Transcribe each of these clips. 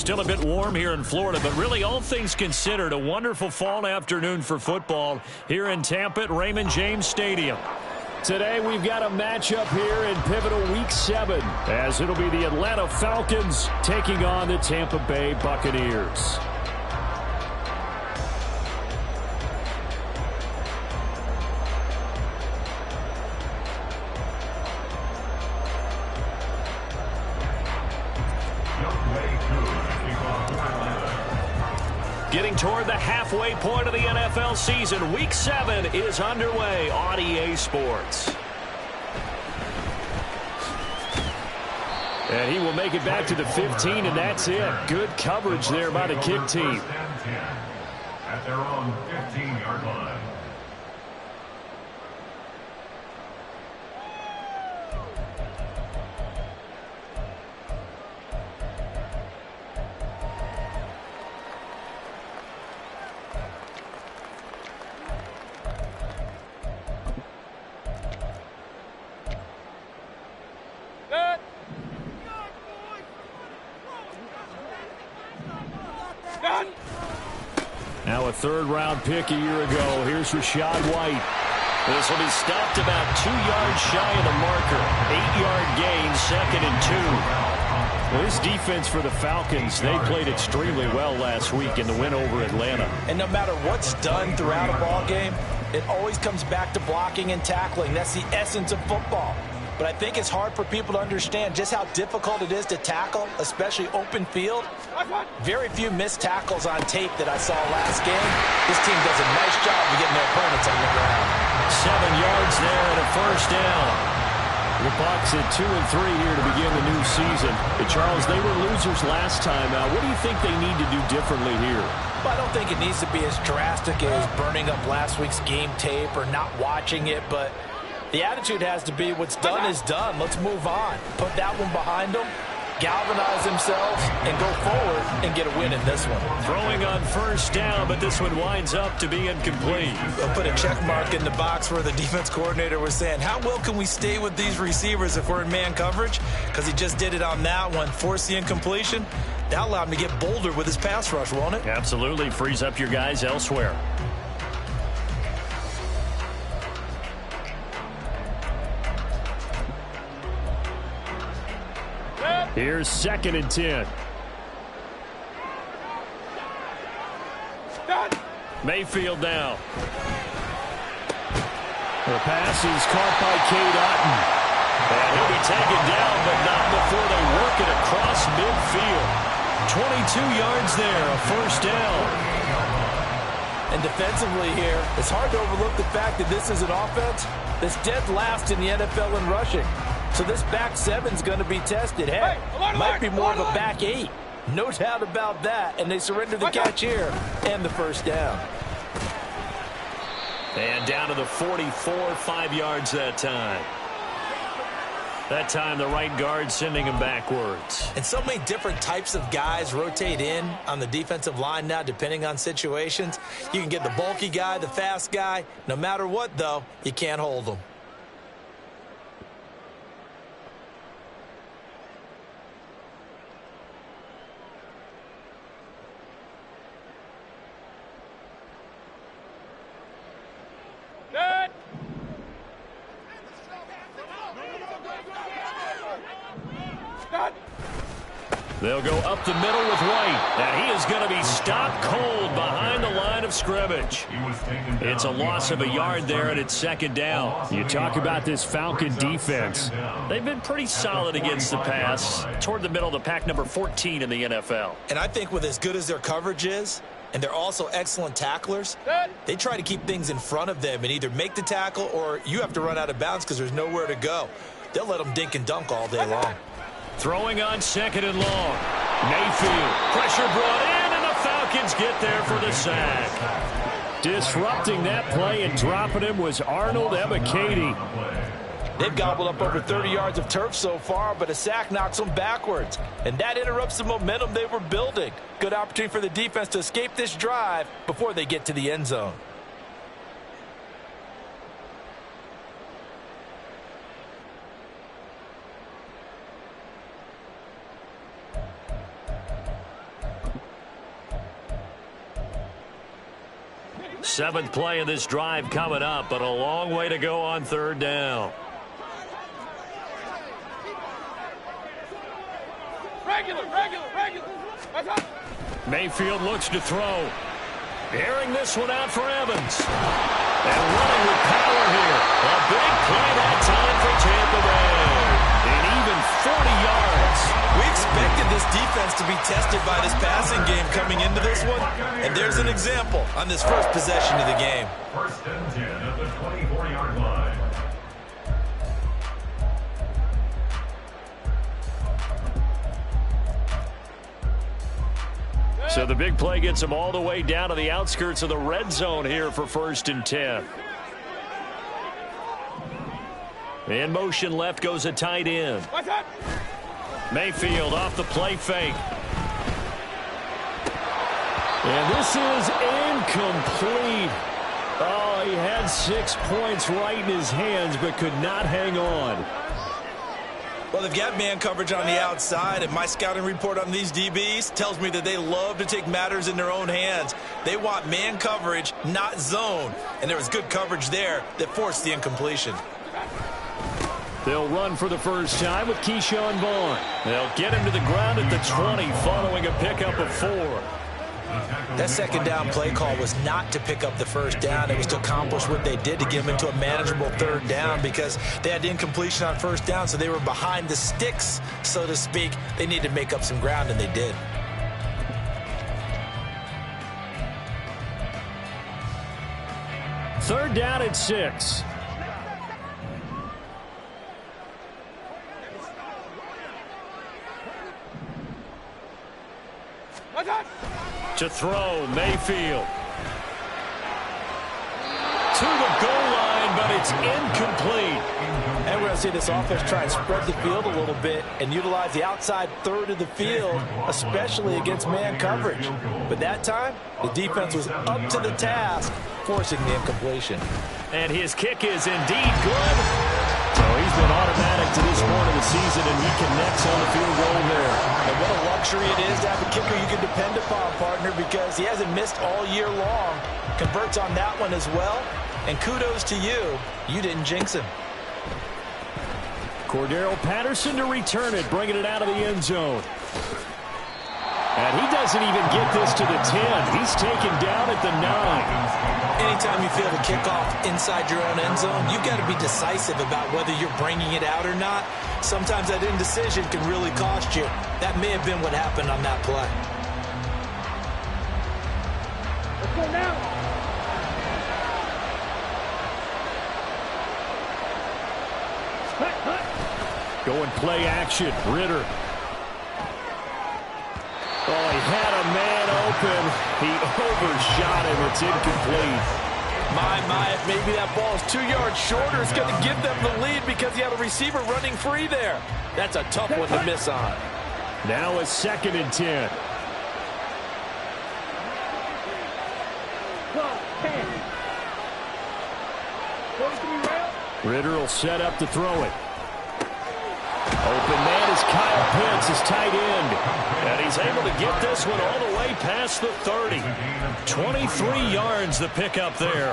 Still a bit warm here in Florida, but really all things considered, a wonderful fall afternoon for football here in Tampa at Raymond James Stadium. Today we've got a matchup here in pivotal Week 7, as it'll be the Atlanta Falcons taking on the Tampa Bay Buccaneers. Getting toward the halfway point of the NFL season, Week 7 is underway on EA Sports. And he will make it back to the 15, and that's it. Good coverage there by the kick team. At their own 15-yard line. Now a third-round pick a year ago. Here's Rachaad White. This will be stopped about 2 yards shy of the marker. 8-yard gain, 2nd and 2. Well, this defense for the Falcons, they played extremely well last week in the win over Atlanta. And no matter what's done throughout a ball game, it always comes back to blocking and tackling. That's the essence of football. But I think it's hard for people to understand just how difficult it is to tackle, especially open field. Very few missed tackles on tape that I saw last game. This team does a nice job of getting their opponents on the ground. 7 yards there and a first down. The Bucs at 2 and 3 here to begin the new season. And Charles, they were losers last time out. What do you think they need to do differently here? Well, I don't think it needs to be as drastic as burning up last week's game tape or not watching it, but the attitude has to be what's done is done. Let's move on. Put that one behind them, galvanize themselves, and go forward and get a win in this one. Throwing on first down, but this one winds up to be incomplete. They'll put a check mark in the box where the defense coordinator was saying, how well can we stay with these receivers if we're in man coverage? Because he just did it on that one, forced the incompletion. That allowed him to get bolder with his pass rush, won't it? Absolutely. Frees up your guys elsewhere. Here's 2nd and 10. Mayfield now. The pass is caught by Cade Otton. And he'll be taken down, but not before they work it across midfield. 22 yards there, a first down. And defensively here, it's hard to overlook the fact that this is an offense that's dead last in the NFL in rushing. So this back seven's going to be tested. Hey, might be more of a back 8. No doubt about that. And they surrender the catch here and the first down. And down to the 44, 5 yards that time. That time the right guard sending him backwards. And so many different types of guys rotate in on the defensive line now depending on situations. You can get the bulky guy, the fast guy. No matter what, though, you can't hold them. They'll go up the middle with White, and he is going to be stopped cold behind the line of scrimmage. It's a loss of a yard there, and it's 2nd down. You talk about this Falcon defense. They've been pretty solid against the pass, toward the middle of the pack, number 14 in the NFL. And I think with as good as their coverage is, and they're also excellent tacklers, they try to keep things in front of them and either make the tackle or you have to run out of bounds because there's nowhere to go. They'll let them dink and dunk all day long. Throwing on 2nd and long. Mayfield. Pressure brought in, and the Falcons get there for the sack. Disrupting that play and dropping him was Arnold Ebiketie. They've gobbled up over 30 yards of turf so far, but a sack knocks them backwards. And that interrupts the momentum they were building. Good opportunity for the defense to escape this drive before they get to the end zone. Seventh play of this drive coming up, but a long way to go on third down. Regular. Mayfield looks to throw. Airing this one out for Evans. And running with power here. A big play that time for Tampa Bay. And even 40 yards. We expected this defense to be tested by this passing game coming into this one. And there's an example on this first possession of the game. First and 10 at the 24-yard line. So the big play gets him all the way down to the outskirts of the red zone here for first and 10. In motion left goes a tight end. Mayfield off the play fake. And this is incomplete. Oh, he had 6 points right in his hands but could not hang on. Well, they've got man coverage on the outside, and my scouting report on these DBs tells me that they love to take matters in their own hands. They want man coverage, not zone. And there was good coverage there that forced the incompletion. They'll run for the first time with Keyshawn Vaughn. They'll get him to the ground at the 20 following a pickup of 4. That second down play call was not to pick up the first down. It was to accomplish what they did to get them into a manageable third down because they had incompletion on first down, so they were behind the sticks, so to speak. They needed to make up some ground, and they did. Third down at 6. To throw, Mayfield. To the goal line, but it's incomplete. And we're going to see this offense try and spread the field a little bit and utilize the outside third of the field, especially against man coverage. But that time, the defense was up to the task, forcing the incompletion. And his kick is indeed good. So he's been automatic to this point of the season, and he connects on the field goal there. And what a luxury it is to have a kicker you can depend upon, partner, because he hasn't missed all year long. Converts on that one as well. And kudos to you. You didn't jinx him. Cordero Patterson to return it, bringing it out of the end zone. And he doesn't even get this to the 10. He's taken down at the 9. Anytime you feel the kickoff inside your own end zone, you've got to be decisive about whether you're bringing it out or not. Sometimes that indecision can really cost you. That may have been what happened on that play. Let's go now. Going play action, Ritter. Oh, he had a man open. He overshot him. It's incomplete. My, if maybe that ball is 2 yards shorter, it's going to give them the lead because you have a receiver running free there. That's a tough one to miss on. Now a 2nd and 10. Ritter will set up to throw it. Open man is Kyle Pitts, his tight end. And he's able to get this one all the way past the 30. 23 yards the pickup there.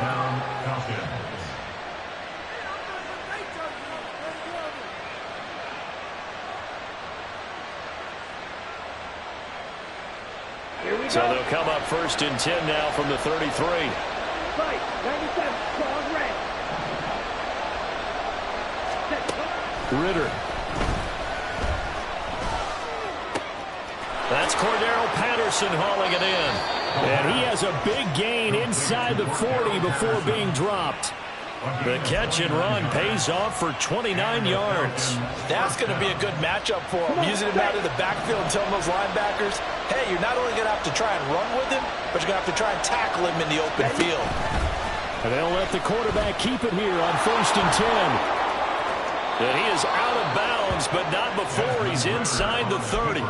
So they'll come up 1st and 10 now from the 33. Right, 97, strong red. Ritter. That's Cordero Patterson hauling it in. And he has a big gain inside the 40 before being dropped. The catch and run pays off for 29 yards. That's going to be a good matchup for him. Using him out of the backfield and telling those linebackers, hey, you're not only going to have to try and run with him, but you're going to have to try and tackle him in the open field. And they'll let the quarterback keep it here on 1st and 10. And he is out of bounds, but not before he's inside the 30.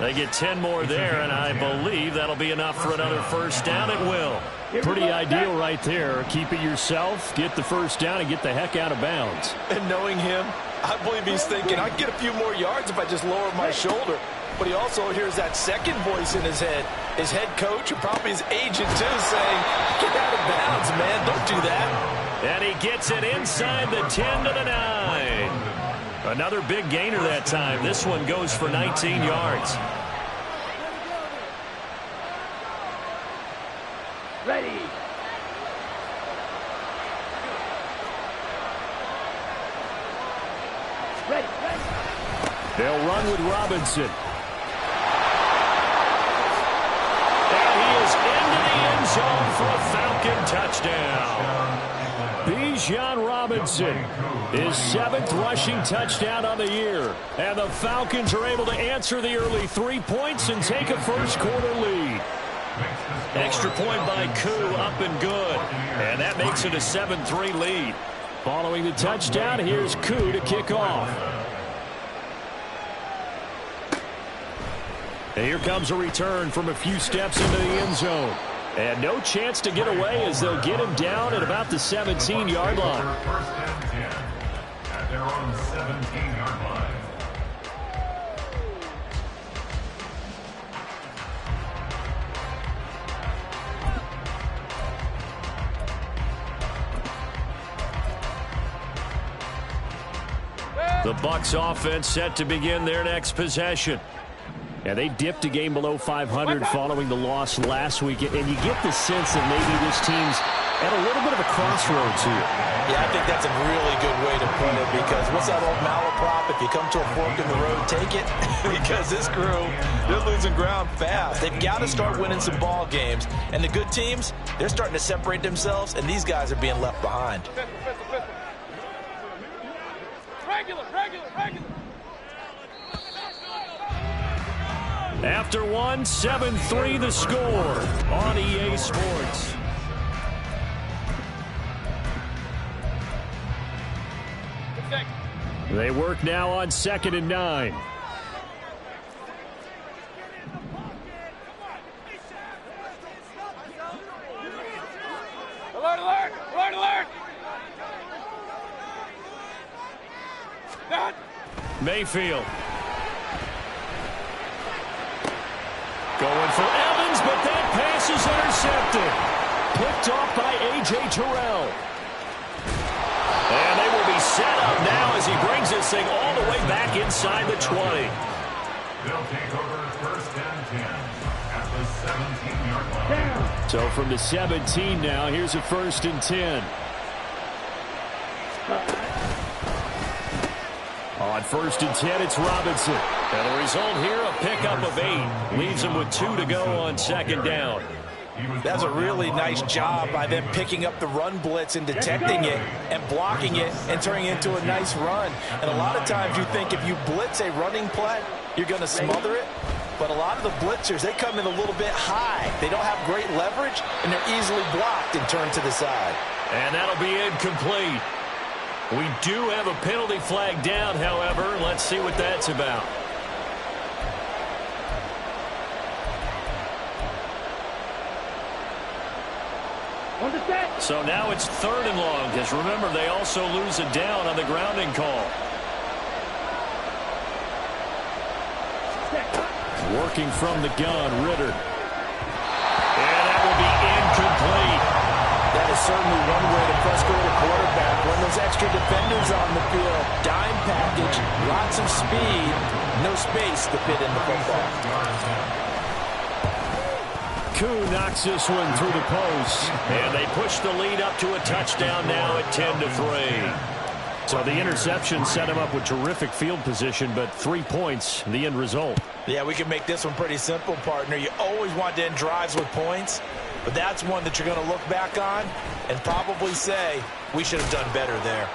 They get 10 more there, and I believe that'll be enough for another first down. It will. Pretty ideal right there. Keep it yourself, get the first down, and get the heck out of bounds. And knowing him, I believe he's thinking, I can get a few more yards if I just lower my shoulder. but he also hears that second voice in his head. His head coach and probably his agent, too, saying, get out of bounds, man. Don't do that. And he gets it inside the 10 to the 9. Another big gainer that time. This one goes for 19 yards. Ready. Ready. They'll run with Robinson. And he is into the end zone for a Falcon touchdown. Bijan Robinson, his 7th rushing touchdown on the year. And the Falcons are able to answer the early 3 points and take a first-quarter lead. Extra point by Koo, up and good. And that makes it a 7-3 lead. Following the touchdown, here's Koo to kick off. And here comes a return from a few steps into the end zone. And no chance to get away as they'll get him down at about the 17-yard line. First and 10 at their own 17-yard line. The Bucs offense set to begin their next possession. And they dipped a game below 500 following the loss last week. And you get the sense that maybe this team's at a little bit of a crossroads here. Yeah, I think that's a really good way to put it, because what's that old malaprop? If you come to a fork in the road, take it. Because this crew, they're losing ground fast. They've got to start winning some ball games. And the good teams, they're starting to separate themselves, and these guys are being left behind. Regular. After one, 7-3 the score on EA Sports. They work now on 2nd and 9. Alert! Mayfield. Going for Evans, but that pass is intercepted. Picked off by A.J. Terrell. And they will be set up now as he brings this thing all the way back inside the 20. They'll take over first and 10 at the 17-yard line. So from the 17 now, here's a 1st and 10. On 1st and 10, it's Robinson. And the result here, a pickup of 8. Leaves him with 2 to go on 2nd down. That's a really nice job by them picking up the run blitz and detecting it and blocking it and turning it into a nice run. And a lot of times you think if you blitz a running play, you're going to smother it. But a lot of the blitzers, they come in a little bit high. They don't have great leverage, and they're easily blocked and turned to the side. And that'll be incomplete. We do have a penalty flag down, however. Let's see what that's about. So now it's 3rd and long, because remember, they also lose a down on the grounding call. Working from the gun, Ritter. And that will be incomplete. That is certainly one way to frustrate a quarterback. When those extra defenders on the field, dime package, lots of speed, no space to fit in the football. Koo knocks this one through the post. And they push the lead up to a touchdown now at 10-3. So the interception set him up with terrific field position, but 3 points, the end result. Yeah, we can make this one pretty simple, partner. You always want to end drives with points, but that's one that you're going to look back on and probably say, we should have done better there.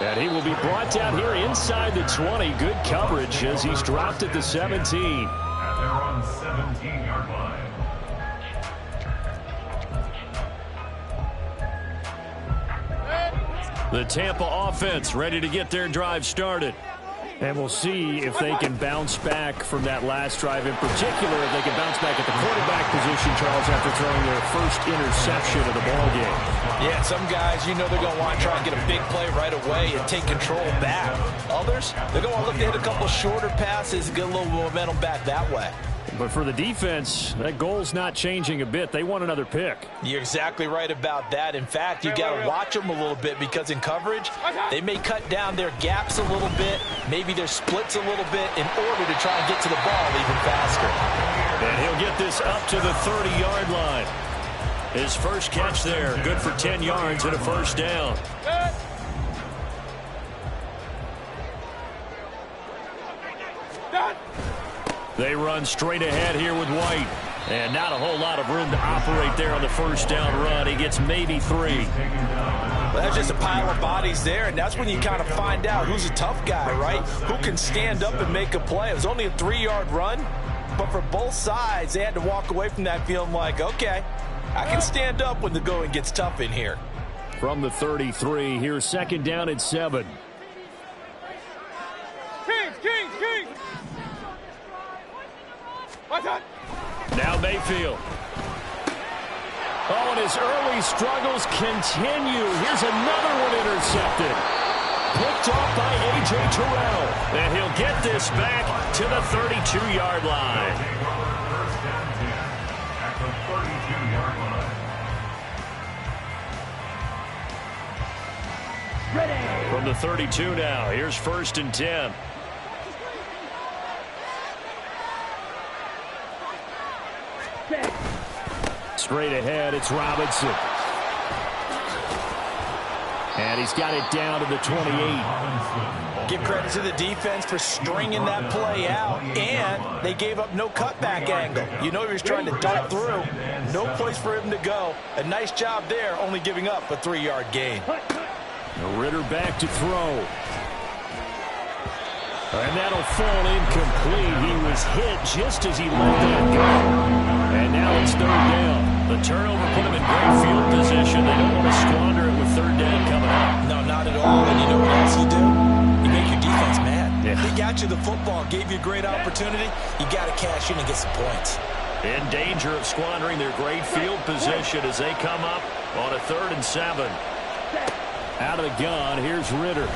And he will be brought down here inside the 20. Good coverage as he's dropped at the 17. At their own 17-yard line. The Tampa offense ready to get their drive started. And we'll see if they can bounce back from that last drive, in particular if they can bounce back at the quarterback position, Charles, after throwing their first interception of the ballgame. Yeah, some guys, you know they're going to want to try and get a big play right away and take control back. Others, they're going to look to hit a couple shorter passes and get a little momentum back that way. But for the defense, that goal's not changing a bit. They want another pick. You're exactly right about that. In fact, you got to watch them a little bit because in coverage, they may cut down their gaps a little bit, maybe their splits a little bit in order to try and get to the ball even faster. And he'll get this up to the 30-yard line. His first catch there, good for 10 yards and a first down. They run straight ahead here with White. And not a whole lot of room to operate there on the first down run. He gets maybe 3. Well, that's just a pile of bodies there, and that's when you kind of find out who's a tough guy, right? Who can stand up and make a play. It was only a 3-yard run, but for both sides, they had to walk away from that feeling like, okay, I can stand up when the going gets tough in here. From the 33, here's second down and 7. Kings! Now Mayfield. Oh, and his early struggles continue. Here's another one intercepted. Picked off by A.J. Terrell. And he'll get this back to the 32-yard line. From the 32 now, here's first and 10. Straight ahead, it's Robinson. And he's got it down to the 28. Give credit to the defense for stringing that play out, and they gave up no cutback angle. You know he was trying to dart through. No place for him to go. A nice job there, only giving up a 3-yard gain. Ritter back to throw. And that'll fall incomplete. He was hit just as he let that go. And now it's third down. The turnover put him in great field position. They don't want to squander it with third down coming up. No, not at all. And you know what else you do? You make your defense mad. Yeah. They got you the football, gave you a great opportunity. You got to cash in and get some points. In danger of squandering their great field position as they come up on a 3rd and 7. Out of the gun, here's Ritter.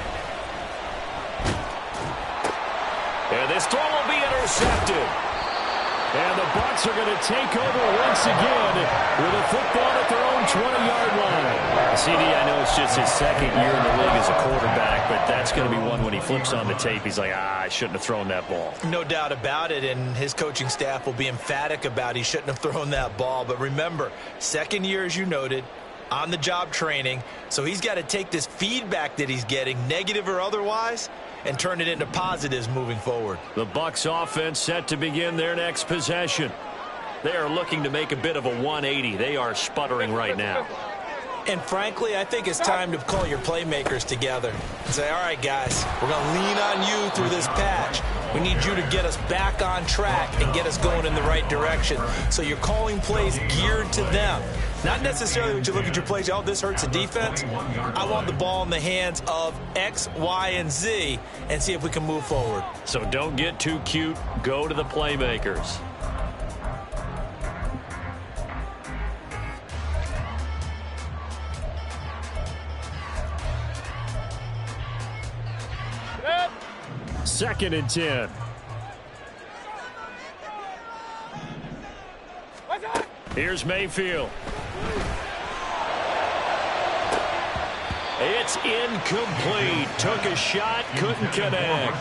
And this throw will be intercepted. And the Bucs are going to take over once again with a football at their own 20-yard line. CD, I know it's just his second year in the league as a quarterback, but that's going to be one when he flips on the tape. He's like, I shouldn't have thrown that ball. No doubt about it, and his coaching staff will be emphatic about he shouldn't have thrown that ball. But remember, second year, as you noted, on-the-job training, so he's got to take this feedback that he's getting, negative or otherwise, and turn it into positives moving forward. The Bucs offense set to begin their next possession. They are looking to make a bit of a 180. They are sputtering right now. And frankly, I think it's time to call your playmakers together and say, all right, guys, we're going to lean on you through this patch. We need you to get us back on track and get us going in the right direction. So you're calling plays geared to them. Not necessarily when you look at your plays, oh, this hurts the defense. I want the ball in the hands of X, Y, and Z and see if we can move forward. So don't get too cute. Go to the playmakers. Second and 10. Here's Mayfield. It's incomplete. Took a shot, couldn't connect.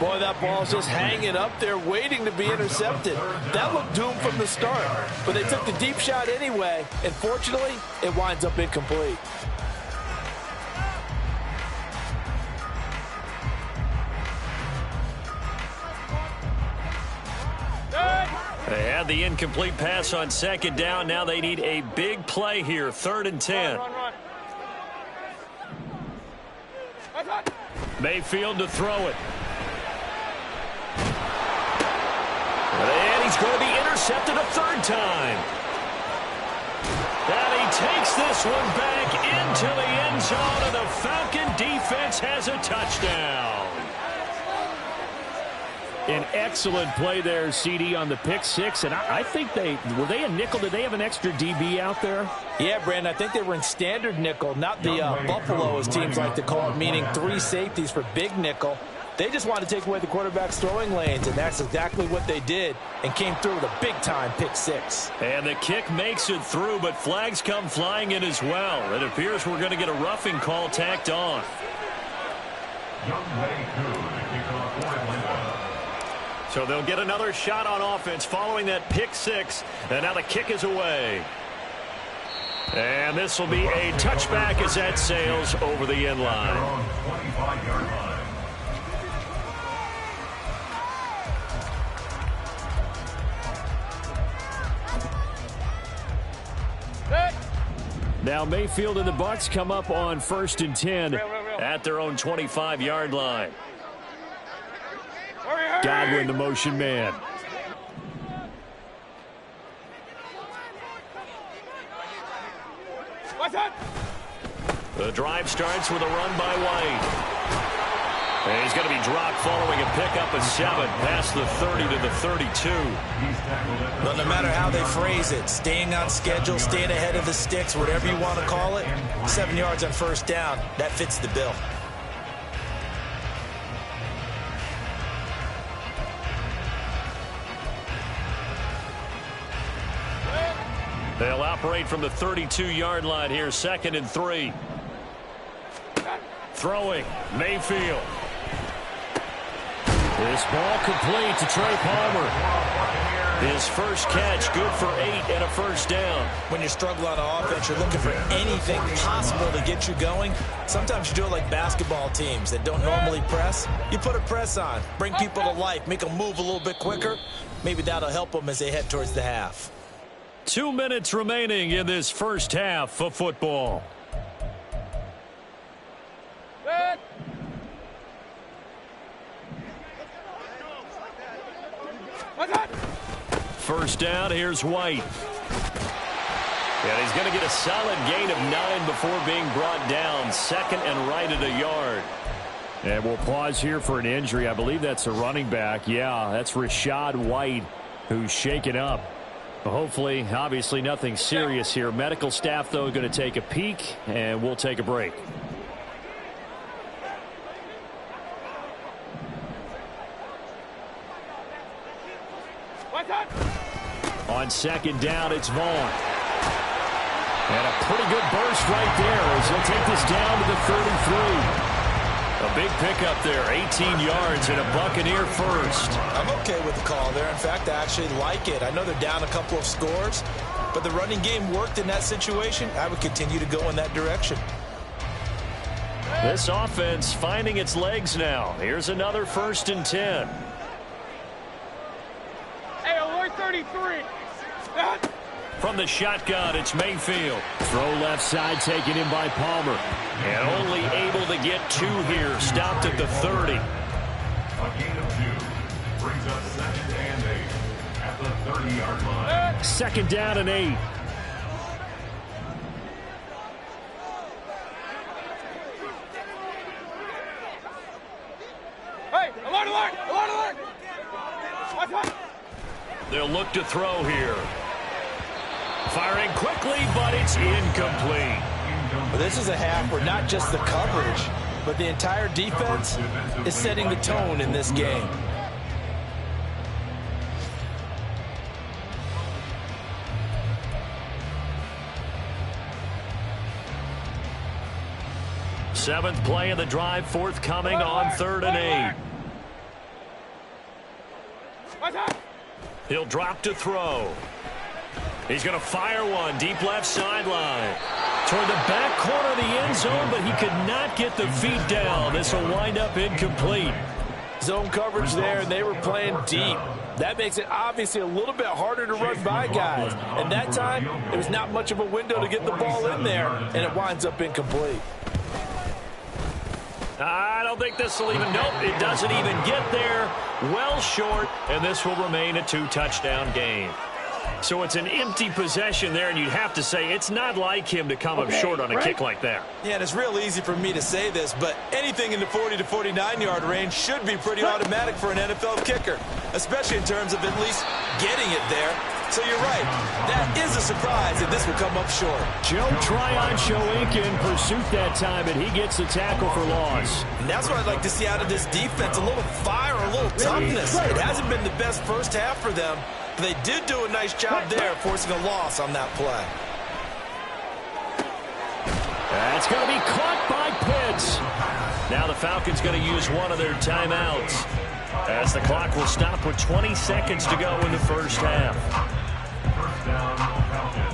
Boy, that ball's just hanging up there waiting to be intercepted. That looked doomed from the start. But they took the deep shot anyway, and fortunately, it winds up incomplete. They had the incomplete pass on second down. Now they need a big play here. 3rd and 10. Run. Mayfield to throw it. And he's going to be intercepted a 3rd time. And he takes this one back into the end zone, and the Falcon defense has a touchdown. An excellent play there, CD, on the pick six. And I think were they a nickel? Did they have an extra DB out there? Yeah, Brandon, I think they were in standard nickel, not the Buffalo, as teams like to call it, meaning 3 safeties for big nickel. They just wanted to take away the quarterback's throwing lanes, and that's exactly what they did, and came through with a big-time pick six. And the kick makes it through, but flags come flying in as well. It appears we're going to get a roughing call tacked on. So they'll get another shot on offense following that pick six, and now the kick is away. And this will be a touchback as that sails over the end line. Now Mayfield and the Bucs come up on 1st and 10 at their own 25-yard line. Godwin, the motion man. The drive starts with a run by White. And he's going to be dropped following a pickup of 7 past the 30 to the 32. Well, no matter how they phrase it, staying on schedule, staying ahead of the sticks, whatever you want to call it, 7 yards on 1st down, that fits the bill. They'll operate from the 32-yard line here, 2nd and 3. Throwing, Mayfield. This ball complete to Trey Palmer. His first catch, good for 8 and a 1st down. When you struggle on offense, you're looking for anything possible to get you going. Sometimes you do it like basketball teams that don't normally press. You put a press on, bring people to life, make them move a little bit quicker. Maybe that'll help them as they head towards the half. 2 minutes remaining in this first half of football. First down, here's White. And he's going to get a solid gain of 9 before being brought down. 2nd and right at a yard. And we'll pause here for an injury. I believe that's a running back. Yeah, that's Rashad White, who's shaken up. Hopefully, obviously nothing serious here. Medical staff, though, going to take a peek, and we'll take a break. On 2nd down, it's Vaughn. And a pretty good burst right there as he'll take this down to the 33. A big pickup there, 18 yards and a Buccaneer first. I'm okay with the call there. In fact, I actually like it. I know they're down a couple of scores, but the running game worked in that situation. I would continue to go in that direction. This offense finding its legs now. Here's another 1st and 10. Hey, alert 33. From the shotgun, it's Mayfield. Throw left side taken in by Palmer. And only able to get 2 here. Stopped at the 30. A gain of 2 brings up 2nd and 8 at the 30-yard line. 2nd down and 8. Hey, alert, alert, alert, alert. Watch. They'll look to throw here. Firing quickly, but it's incomplete. But this is a half where not just the coverage, but the entire defense is setting the tone in this game. Seventh play of the drive forthcoming on 3rd and 8. He'll drop to throw. He's going to fire one deep left sideline. Toward the back corner of the end zone, but he could not get the feet down. This will wind up incomplete. Zone coverage there, and they were playing deep. That makes it obviously a little bit harder to run by guys. And that time, there was not much of a window to get the ball in there, and it winds up incomplete. I don't think this will even, nope, it doesn't even get there. Well short, and this will remain a 2-touchdown game. So it's an empty possession there, and you'd have to say it's not like him to come up short on a kick like that. Yeah, and it's real easy for me to say this, but anything in the 40 to 49-yard range should be pretty automatic for an NFL kicker, especially in terms of at least getting it there. So you're right. That is a surprise if this will come up short. Joe Tryon-Shoyinka in pursuit that time, and he gets the tackle for loss. And that's what I'd like to see out of this defense, a little fire, a little toughness. It hasn't been the best first half for them, but they did do a nice job there forcing a loss on that play. That's going to be caught by Pitts. Now the Falcons going to use one of their timeouts, as the clock will stop with 20 seconds to go in the first half. First down, Falcons.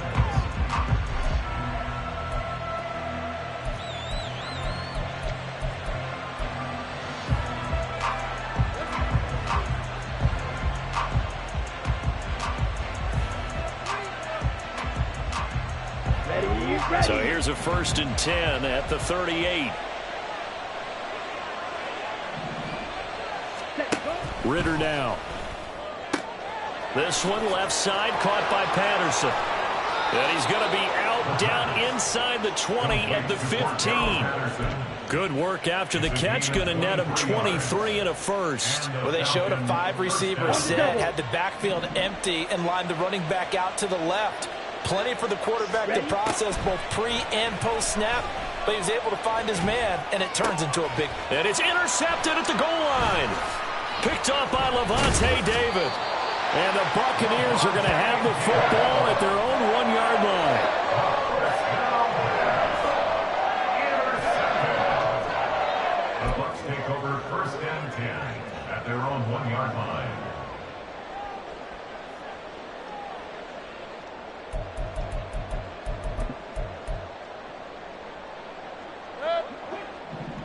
So here's a 1st and 10 at the 38. Ritter now. This one left side caught by Patterson. And he's going to be out down inside the 20 at the 15. Good work after the catch. Going to net him 23 and a first. Well, they showed a 5-receiver set, had the backfield empty, and lined the running back out to the left. Plenty for the quarterback to process both pre and post snap, but he was able to find his man, and it turns into a big. And it's intercepted at the goal line. Picked off by Levante David. And the Buccaneers are going to have the football at their own 1-yard line. The Bucs take over 1st and 10 at their own 1-yard line.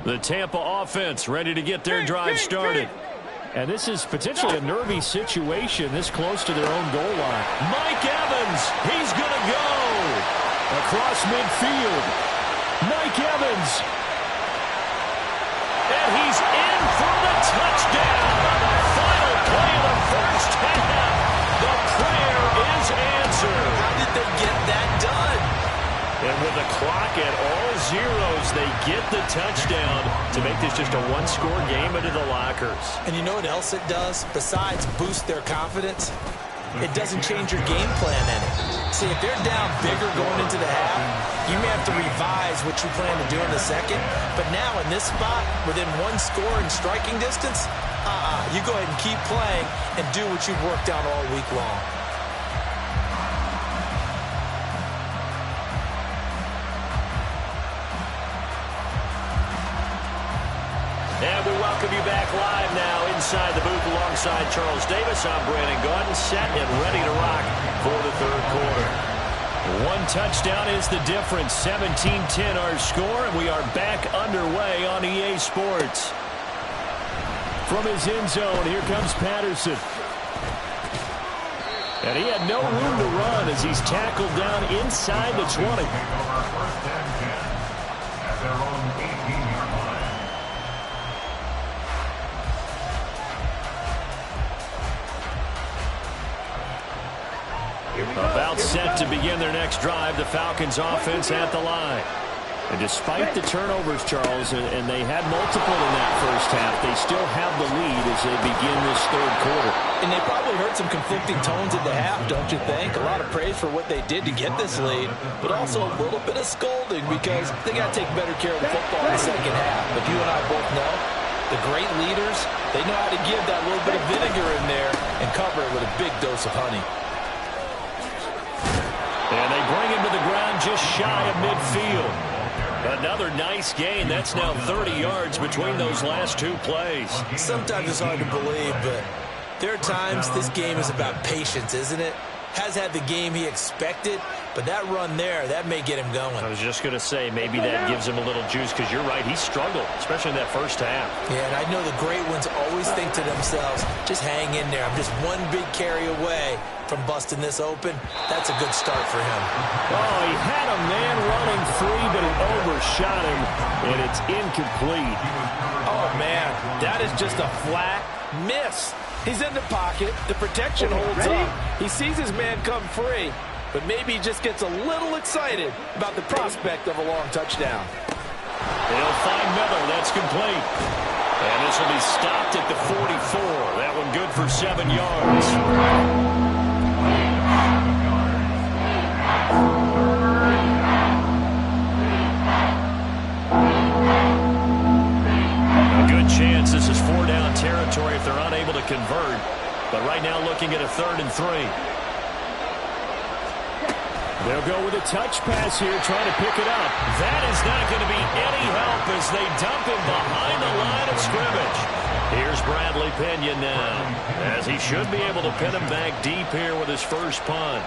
The Tampa offense ready to get their drive started. And this is potentially a nervy situation this close to their own goal line. Mike Evans, he's going to go across midfield. Mike Evans. And he's in for the touchdown on the final play of the first half. The prayer is answered. How did they get that done? And with the clock at all zeros, they get the touchdown to make this just a one-score game into the lockers. And you know what else it does? Besides boost their confidence, it doesn't change your game plan any. See, if they're down bigger going into the half, you may have to revise what you plan to do in the second. But now in this spot, within one score and striking distance, you go ahead and keep playing and do what you've worked out all week long. And we welcome you back live now inside the booth alongside Charles Davis. I'm Brandon Gaudin, set and ready to rock for the third quarter. One touchdown is the difference. 17-10 our score, and we are back underway on EA Sports. From his end zone, here comes Patterson. And he had no room to run as he's tackled down inside the 20. First and 10 at their own 18-yard line. About set to begin their next drive, the Falcons offense at the line. And despite the turnovers, Charles, and they had multiple in that first half, they still have the lead as they begin this third quarter. And they probably heard some conflicting tones at the half, don't you think? A lot of praise for what they did to get this lead, but also a little bit of scolding because they got to take better care of the football in the second half. But you and I both know the great leaders, they know how to give that little bit of vinegar in there and cover it with a big dose of honey. And they bring him to the ground just shy of midfield. Another nice gain. That's now 30 yards between those last two plays. Sometimes it's hard to believe, but there are times this game is about patience, isn't it? Has had the game he expected, but that run there, that may get him going. I was just going to say, maybe that gives him a little juice, because you're right, he struggled, especially in that first half. Yeah, and I know the great ones always think to themselves, just hang in there. I'm just one big carry away from busting this open. That's a good start for him. Oh, he had a man running free, but he overshot him, and it's incomplete. Oh, man, that is just a flat miss. He's in the pocket. The protection holds up. He sees his man come free, but maybe he just gets a little excited about the prospect of a long touchdown. They'll find Miller. That's complete. And this will be stopped at the 44. That one good for 7 yards. Chance this is 4-down territory if they're unable to convert. But right now looking at a 3rd and 3. They'll go with a touch pass here, trying to pick it up. That is not going to be any help as they dump him behind the line of scrimmage. Here's Bradley Pinion now, as he should be able to pin him back deep here with his first punt.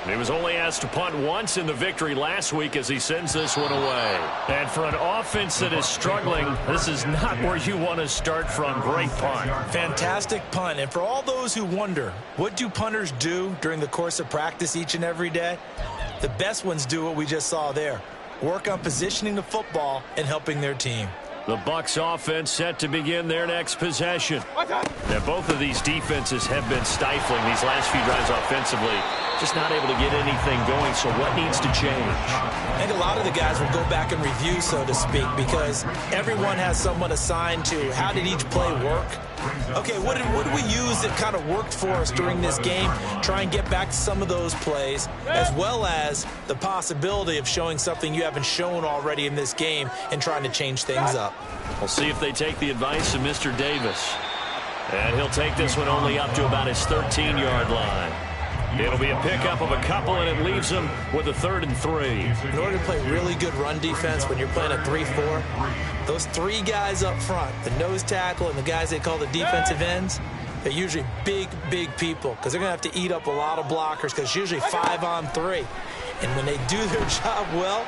He was only asked to punt once in the victory last week as he sends this one away. And for an offense that is struggling, this is not where you want to start from. Great punt. Fantastic punt. And for all those who wonder, what do punters do during the course of practice each and every day? The best ones do what we just saw there. Work on positioning the football and helping their team. The Bucs offense set to begin their next possession. Now, both of these defenses have been stifling these last few drives offensively. Just not able to get anything going, so what needs to change? I think a lot of the guys will go back and review, so to speak, because everyone has someone assigned to how did each play work. Okay, what did we use that kind of worked for us during this game? Try and get back to some of those plays, as well as the possibility of showing something you haven't shown already in this game and trying to change things up. We'll see if they take the advice of Mr. Davis. And he'll take this one only up to about his 13-yard line. It'll be a pickup of a couple, and it leaves them with a 3rd and 3. In order to play really good run defense when you're playing a 3-4, those 3 guys up front, the nose tackle and the guys they call the defensive ends, they're usually big, big people because they're going to have to eat up a lot of blockers because it's usually 5 on 3. And when they do their job well,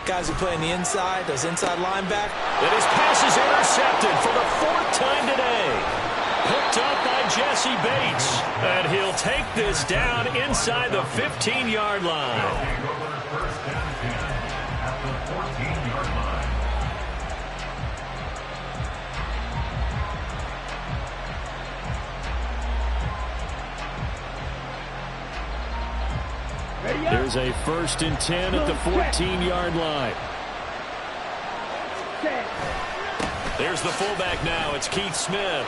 guys who play on the inside, those inside linebackers. And his pass is intercepted for the 4th time today. Picked up by Jesse Bates. And he'll take this down inside the 15-yard line. There's a 1st and 10 at the 14-yard line. There's the fullback now. It's Keith Smith.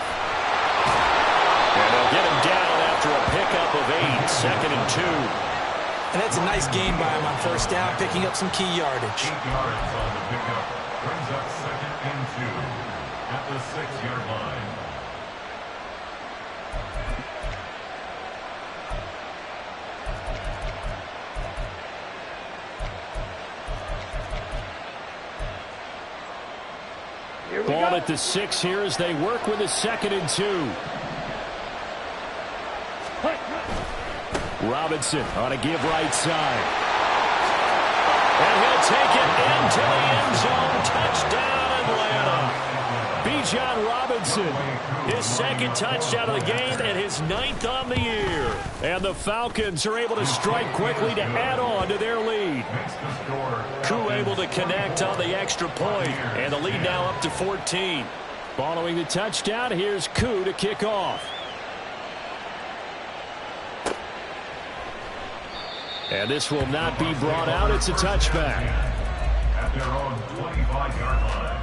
And they'll get him down after a pickup of 8, 2nd and 2. And that's a nice gain by him on 1st down, picking up some key yardage. 8 yards on the pickup. Brings up 2nd and 2 at the 6-yard line. Ball at the 6 here as they work with a 2nd and 2. Robinson on a give right side. And he'll take it into the end zone. Touchdown, Atlanta. Bijan Robinson, his 2nd touchdown of the game and his 9th on the year. And the Falcons are able to strike quickly to add on to their lead. Koo able to connect on the extra point, and the lead now up to 14. Following the touchdown, here's Koo to kick off. And this will not be brought out. It's a touchback. At their own 25-yard line.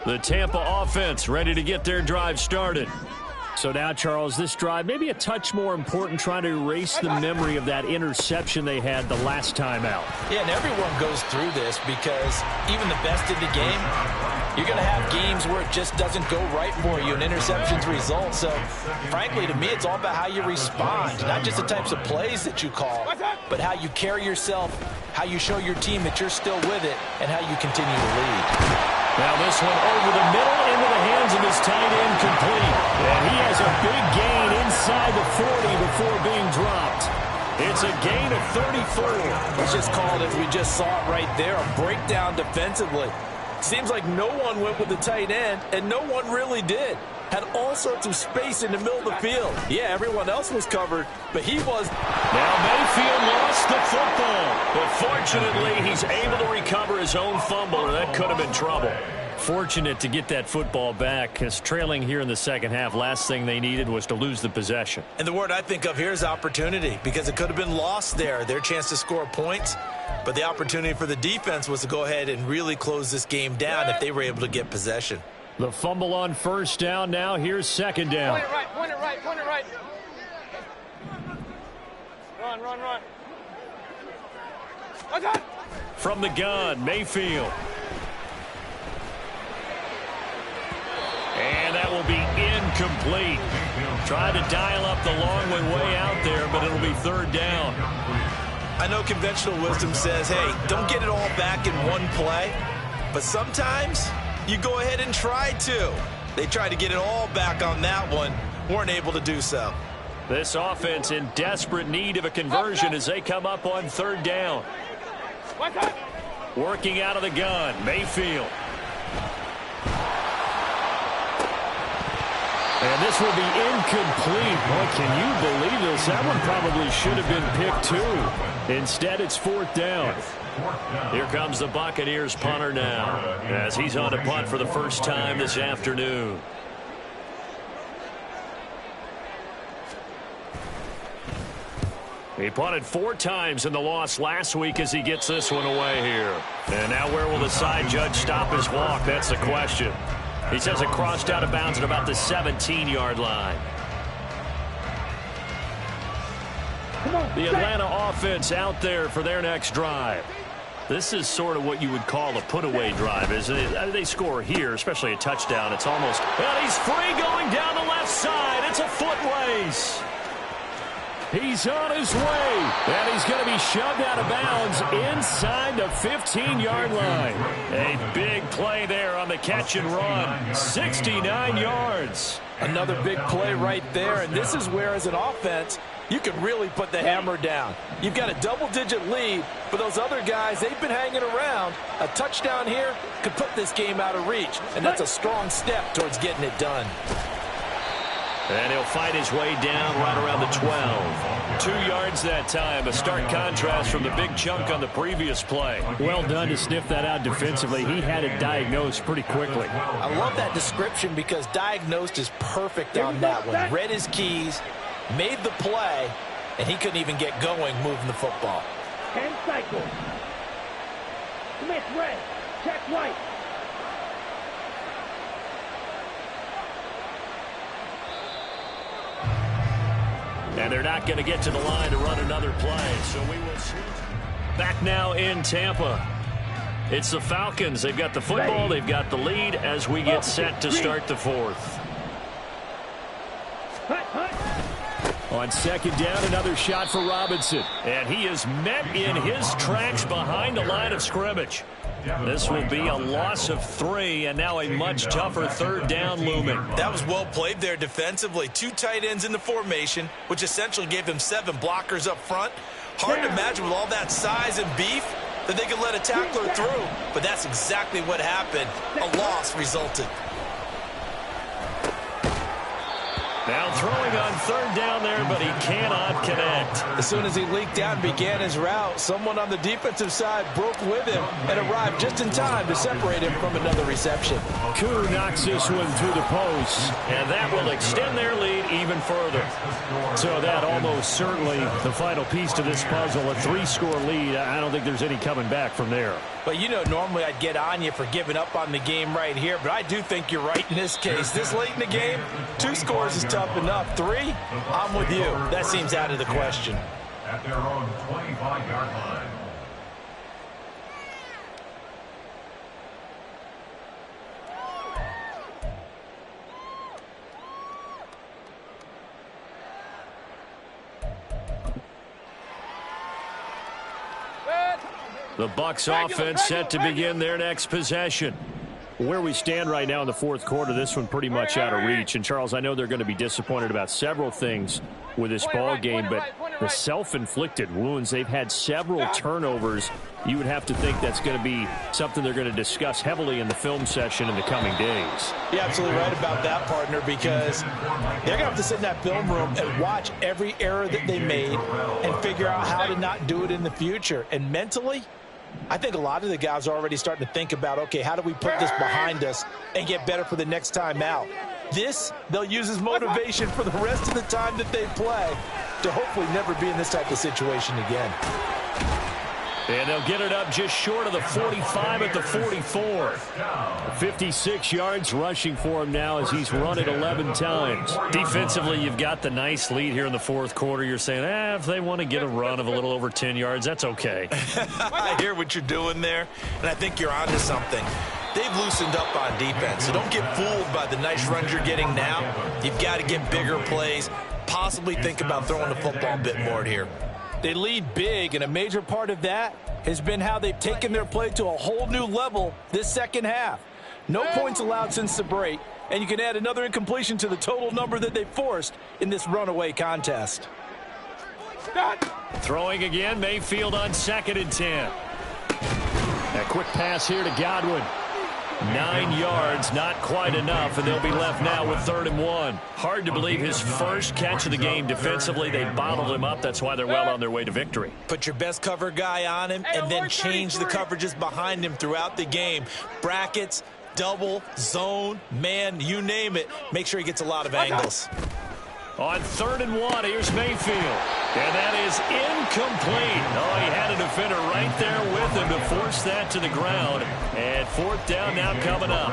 The Tampa offense ready to get their drive started. So now, Charles, this drive maybe a touch more important, trying to erase the memory of that interception they had the last time out. Yeah, and everyone goes through this because even the best in the game, you're going to have games where it just doesn't go right for you and interceptions result. So, frankly, to me, it's all about how you respond, not just the types of plays that you call, but how you carry yourself, how you show your team that you're still with it, and how you continue to lead. Now this one over the middle into the hands of his tight end, complete. And he has a big gain inside the 40 before being dropped. It's a gain of 34. Let's just call it as we just saw it right there, a breakdown defensively. Seems like no one went with the tight end, and no one really did. Had all sorts of space in the middle of the field. Yeah, everyone else was covered, but he was. Now Mayfield lost the football, but fortunately he's able to recover his own fumble, or that could have been trouble. Fortunate to get that football back, because trailing here in the second half, last thing they needed was to lose the possession. And the word I think of here is opportunity, because it could have been lost there, their chance to score points. But the opportunity for the defense was to go ahead and really close this game down if they were able to get possession. The fumble on first down. Now here's second down. Point it right, point it right, point it right. Run, run, run. Okay. From the gun, Mayfield. And that will be incomplete. Tried to dial up the long way out there, but it'll be third down. I know conventional wisdom says, hey, don't get it all back in one play. But sometimes you go ahead and try to. They tried to get it all back on that one. Weren't able to do so. This offense in desperate need of a conversion as they come up on third down. Working out of the gun, Mayfield. And this will be incomplete. Boy, can you believe this? That one probably should have been picked too. Instead, it's fourth down. Here comes the Buccaneers punter now, as he's on to punt for the first time this afternoon. He punted 4 times in the loss last week as he gets this one away here. And now where will the side judge stop his walk? That's the question. He says it crossed out of bounds at about the 17-yard line. The Atlanta offense out there for their next drive. This is sort of what you would call a put-away drive, isn't it? They score here, especially a touchdown. It's almost, well, he's free going down the left side. It's a foot race. He's on his way, and he's going to be shoved out of bounds inside the 15-yard line. A big play there on the catch and run. 69 yards. Another big play right there, and this is where, as an offense, you can really put the hammer down. You've got a double-digit lead, but those other guys, they've been hanging around. A touchdown here could put this game out of reach, and that's a strong step towards getting it done. And he'll fight his way down right around the 12. 2 yards that time. A stark contrast from the big chunk on the previous play. Well done to sniff that out defensively. He had it diagnosed pretty quickly. I love that description because diagnosed is perfect on that one. Read his keys, made the play, and he couldn't even get going moving the football. 10 cycles. Smith red. Check white. And they're not going to get to the line to run another play. So we will see. Back now in Tampa. It's the Falcons. They've got the football. They've got the lead as we get set to start the fourth. On second down, another shot for Robinson. And he is met in his tracks behind the line of scrimmage. This will be a loss of 3, and now a much tougher third down looming. That was well played there defensively. 2 tight ends in the formation, which essentially gave them 7 blockers up front. Hard to imagine with all that size and beef that they could let a tackler through, but that's exactly what happened. A loss resulted. Now throwing on third down there, but he cannot connect. As soon as he leaked out and began his route, someone on the defensive side broke with him and arrived just in time to separate him from another reception. Koo knocks this one through the post, and that will extend their lead even further. So that almost certainly the final piece to this puzzle, a 3-score lead. I don't think there's any coming back from there. But you know, normally I'd get on you for giving up on the game right here, but I do think you're right in this case. This late in the game, 2 scores is tough enough. 3, I'm with you. That seems out of the question. At their own 25-yard line. The Bucs offense set to begin their next possession. Where we stand right now in the fourth quarter, this one pretty much out of reach. And, Charles, I know they're going to be disappointed about several things with this ball game, but the self-inflicted wounds, they've had several turnovers you would have to think that's going to be something they're going to discuss heavily in the film session in the coming days. You're absolutely right about that, partner, because they're going to have to sit in that film room and watch every error that they made and figure out how to not do it in the future. And mentally, I think a lot of the guys are already starting to think about, okay, how do we put this behind us and get better for the next time out? This, they'll use as motivation for the rest of the time that they play to hopefully never be in this type of situation again. And they'll get it up just short of the 45 at the 44. 56 yards rushing for him now as he's run it 11 times. Defensively, you've got the nice lead here in the fourth quarter. You're saying, if they want to get a run of a little over 10 yards, that's okay. I hear what you're doing there, and I think you're onto something. They've loosened up on defense, so don't get fooled by the nice runs you're getting now. You've got to get bigger plays, possibly think about throwing the football a bit more here. They lead big, and a major part of that has been how they've taken their play to a whole new level this second half. No points allowed since the break, and you can add another incompletion to the total number that they forced in this runaway contest. Throwing again, Mayfield on 2nd and 10. A quick pass here to Godwin. 9 yards, not quite enough, and they'll be left now with 3rd and 1. Hard to believe his first catch of the game defensively. They bottled him up. That's why they're well on their way to victory. Put your best cover guy on him and then change the coverages behind him throughout the game. Brackets, double, zone, man, you name it. Make sure he gets a lot of angles. On 3rd and 1, here's Mayfield. And that is incomplete. Oh, he had a defender right there with him to force that to the ground. And 4th down now coming up.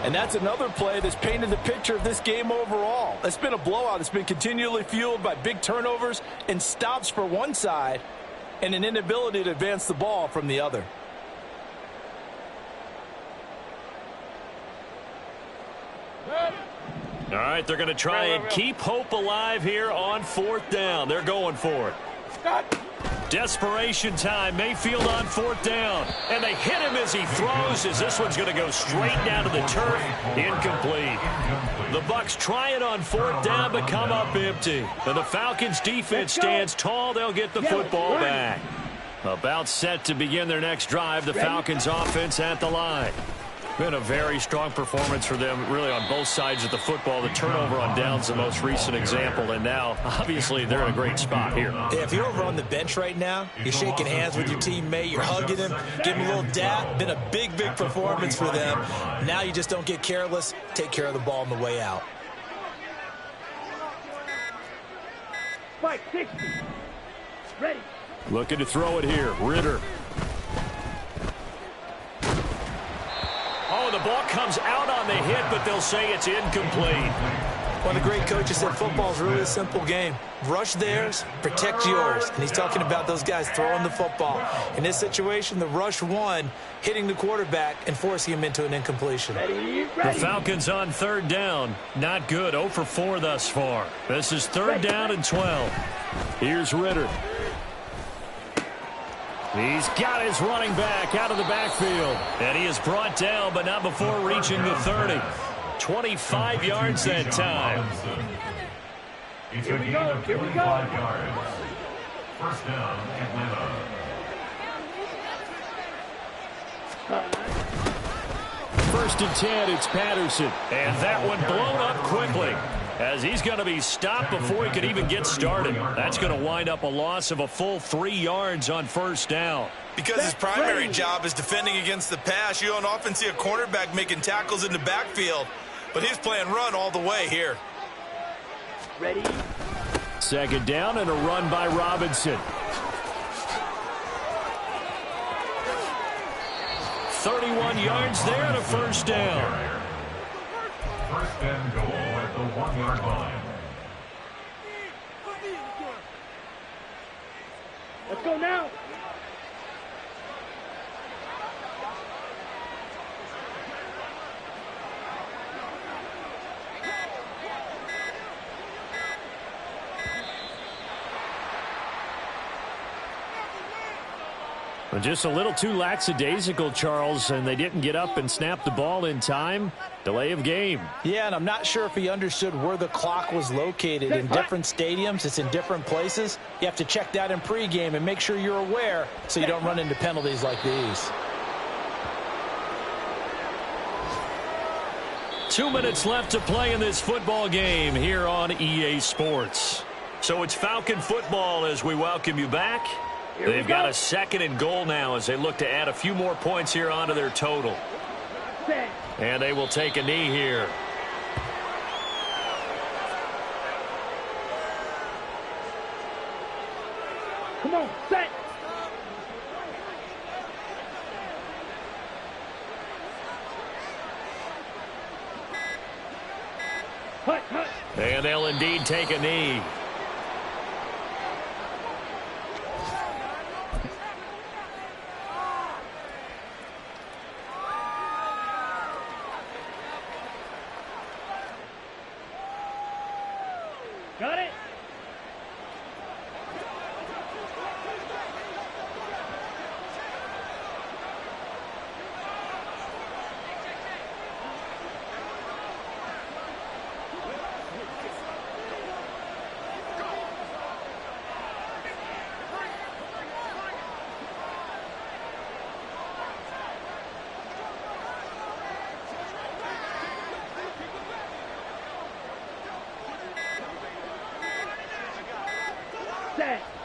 And that's another play that's painted the picture of this game overall. It's been a blowout. It's been continually fueled by big turnovers and stops for one side and an inability to advance the ball from the other. All right, they're going to try and keep hope alive here on 4th down. They're going for it. Desperation time. Mayfield on 4th down. And they hit him as he throws, as this one's going to go straight down to the turf. Incomplete. The Bucs try it on 4th down, but come up empty. And the Falcons defense stands tall. They'll get the football back. About set to begin their next drive. The Falcons offense at the line. Been a very strong performance for them, really, on both sides of the football. The turnover on downs, the most recent example, and now, obviously, they're in a great spot here. Yeah, if you're over on the bench right now, you're shaking hands with your teammate, you're hugging him, giving him a little dap. Been a big, big performance for them. Now you just don't get careless. Take care of the ball on the way out. Spike 60. Ready. Looking to throw it here. Ritter. Oh, the ball comes out on the hit, but they'll say it's incomplete. One of the great coaches said football's really a simple game. Rush theirs, protect yours. And he's talking about those guys throwing the football. In this situation, the rush won, hitting the quarterback and forcing him into an incompletion. The Falcons on 3rd down. Not good. 0 for 4 thus far. This is 3rd down and 12. Here's Ritter. He's got his running back out of the backfield. And he is brought down, but not before reaching the 30. 25 yards that time. Here we go. Here we go. 5 yards. 1st down, Atlanta. First and 10, it's Patterson. And that one blown up quickly, as he's going to be stopped before he could even get started. That's going to wind up a loss of a full 3 yards on 1st down. Because his primary job is defending against the pass, you don't often see a cornerback making tackles in the backfield. But he's playing run all the way here. Ready. 2nd down and a run by Robinson. 31 yards there and a 1st down. 1st and goal at the 1-yard line. Let's go now. Just a little too lackadaisical, Charles, and they didn't get up and snap the ball in time. Delay of game. Yeah, and I'm not sure if he understood where the clock was located. In different stadiums, it's in different places. You have to check that in pregame and make sure you're aware so you don't run into penalties like these. 2 minutes left to play in this football game here on EA Sports. So it's Falcon football as we welcome you back. They've got a 2nd and goal now as they look to add a few more points here onto their total. And they will take a knee here. Come on, set. Hut, hut. And they'll indeed take a knee. Got it.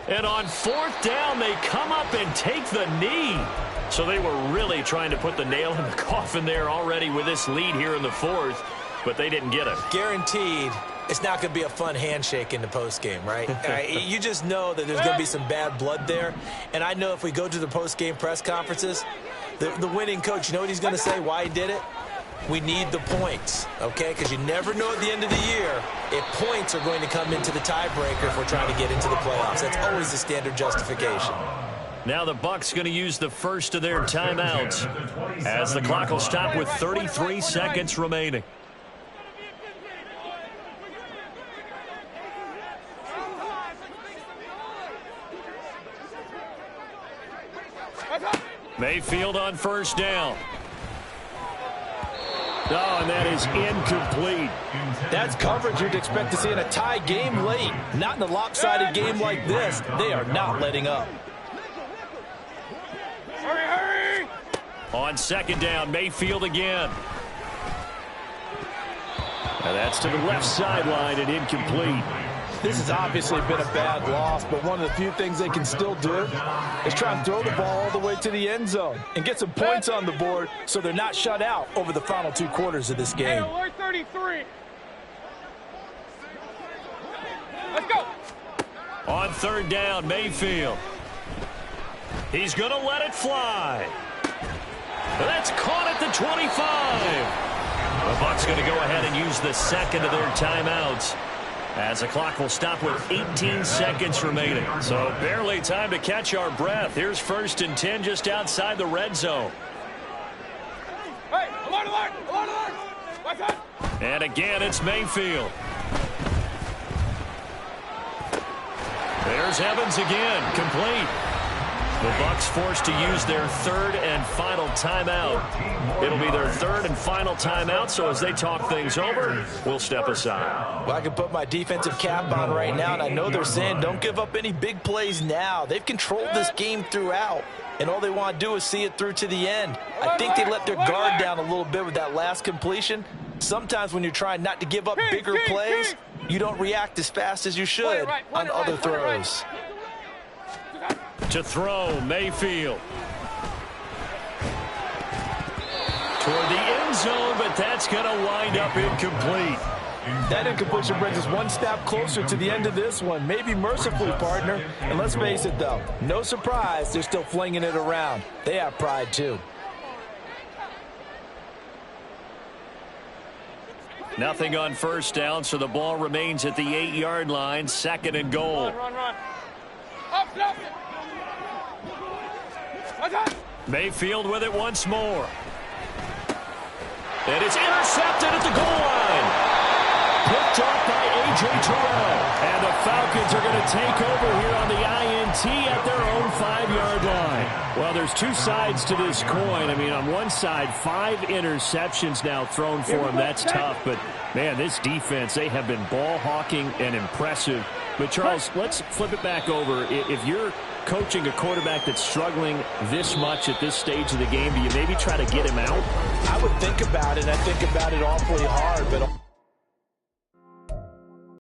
And on 4th down, they come up and take the knee. So they were really trying to put the nail in the coffin there already with this lead here in the 4th, but they didn't get it. Guaranteed, it's not going to be a fun handshake in the postgame, right? You just know that there's going to be some bad blood there. And I know if we go to the postgame press conferences, the winning coach, you know what he's going to say, why he did it? We need the points, okay? Because you never know at the end of the year if points are going to come into the tiebreaker if we're trying to get into the playoffs. That's always the standard justification. Now the Bucs going to use the first of their timeouts as the clock will stop with 33 seconds remaining. Mayfield on 1st down. Oh, and that is incomplete. That's coverage you'd expect to see in a tie game late. Not in a lopsided game like this. They are not letting up. Hurry, hurry! On 2nd down, Mayfield again. And that's to the left sideline and incomplete. This has obviously been a bad loss, but one of the few things they can still do is try and throw the ball all the way to the end zone and get some points on the board so they're not shut out over the final 2 quarters of this game. Hey, alert 33. Let's go. On 3rd down, Mayfield. He's going to let it fly. That's caught at the 25. The Bucs going to go ahead and use the 2nd of their timeouts, as the clock will stop with 18 seconds remaining. So barely time to catch our breath. Here's 1st and 10 just outside the red zone. Hey, alert, alert, alert, alert. What's that? And again, it's Mayfield. There's Evans again, complete. The Bucs forced to use their 3rd and final timeout. It'll be their 3rd and final timeout, so as they talk things over, we'll step aside. Well, I can put my defensive cap on right now, and I know they're saying don't give up any big plays now. They've controlled this game throughout, and all they want to do is see it through to the end. I think they let their guard down a little bit with that last completion. Sometimes when you're trying not to give up bigger plays, you don't react as fast as you should on other throws. To throw, Mayfield. Toward the end zone, but that's going to wind up incomplete. That incompletion brings us one step closer to the end of this one. Maybe mercifully, partner. And let's face it, though, no surprise, they're still flinging it around. They have pride, too. Nothing on 1st down, so the ball remains at the 8-yard line. 2nd and goal. Run, run. Up, up. Mayfield with it once more. And it's intercepted at the goal line. Picked off by A.J. Terrell. And the Falcons are going to take over here on the INT at their own 5-yard line. Well, there's two sides to this coin. I mean, on one side, 5 interceptions now thrown for him. That's tough. But, man, this defense, they have been ball hawking and impressive. But, Charles, let's flip it back over. If you're coaching a quarterback that's struggling this much at this stage of the game, do you maybe try to get him out? I would think about it. I think about it awfully hard, but